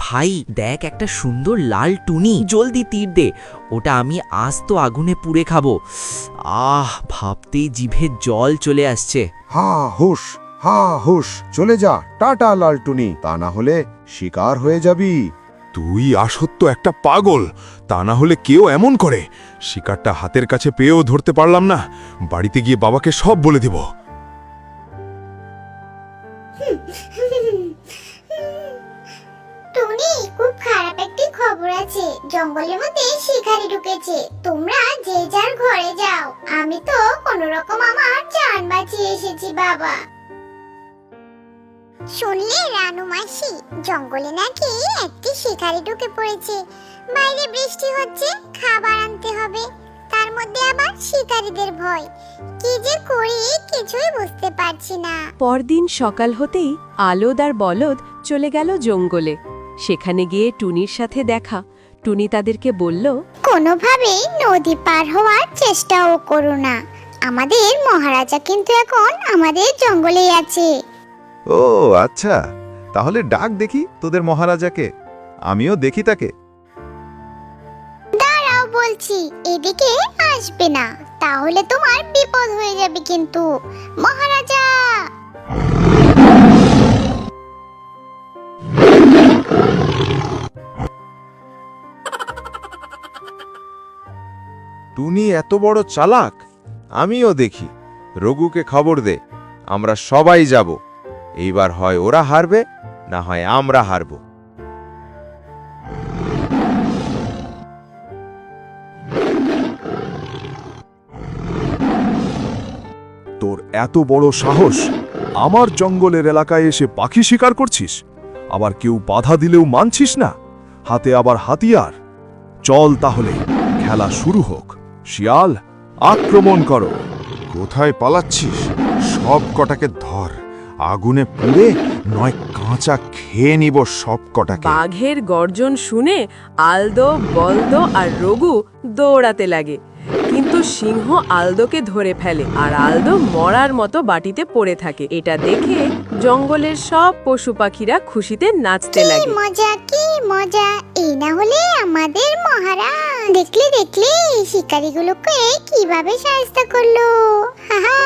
ভাই দেখ একটা সুন্দর লাল টুনি, জলদি তীর দে, ওটা আমি আস্ত আগুনে পুড়ে খাবো। ভাবতেই জিভে জল চলে আসছে। হা হুশ চলে যা, টাটা লালটুনি, তা না হলে শিকার হয়ে যাবি। তুই আসত্য একটা পাগল, তা না হলে কেউ এমন করে। শিকারটা হাতের কাছে পেয়েও ধরতে পারলাম না, বাড়িতে গিয়ে বাবাকে সব বলে দিব। টুনি, খুব খারাপ একটি খবর আছে। জঙ্গলের মধ্যে শিকারী ঢুকেছে। তোমরা যে যার ঘরে যাও। আমি তো কোনো রকম আমার জান বাঁচিয়ে এসেছি বাবা। শুনলে রানু মাসি, জঙ্গলে নাকি একটি শিকারী ঢুকে পড়েছে। বাইরে বৃষ্টি হচ্ছে, খাবার আনতে হবে, তার মধ্যে আবার শিকারীদের ভয়। কি যে করি কিছুই বুঝতে পারছি না। পরদিন সকাল হতেই আলোদ আর বলদ চলে গেল জঙ্গলে। সেখানে গিয়ে টুনির সাথে দেখা। টুনি তাদেরকে বলল, কোনোভাবেই নদী পার হওয়ার চেষ্টাও করো না। আমাদের মহারাজা কিন্তু এখন আমাদের জঙ্গলেই আছে। ও আচ্ছা, তাহলে ডাক দেখি তোদের মহারাজাকে, আমিও দেখি তাকে। দাঁড়াও বলছি, এদিকে আসবে না, তাহলে তোমার বিপদ হয়ে যাবে কিন্তু। মহারাজা! টুনি এত বড় চালাক, আমিও দেখি। রঘুকে খবর দে, আমরা সবাই যাব। এইবার হয় ওরা হারবে, না হয় আমরা হারব। তোর এত বড় সাহস, আমার জঙ্গলের এলাকায় এসে পাখি শিকার করছিস, আবার কেউ বাধা দিলেও মানছিস না, হাতে আবার হাতিয়ার। চল তাহলে খেলা শুরু হোক। শিয়াল, আক্রমণ করো। কোথায় পালাচ্ছিস? সব কটাকে ধর, আগুনে পুড়ে নয় কাঁচা খেয়ে নিব সব কটাকে। বাঘের গর্জন শুনে আলদো, বলদো আর রঘু দৌড়াতে লাগে। কিন্তু সিংহ আলদোকে ধরে ফেলে আর আলদো মরার মতো বাটিতে পড়ে থাকে। এটা দেখে জঙ্গলের সব পশু পাখিরা খুশিতে নাচতে কি লাগে। মজা, কি মজা! এই না হলে আমাদের মহারাজ। দেখলে এই শিকারীগুলোকে কিভাবে সাহায্য করলো। হা হা।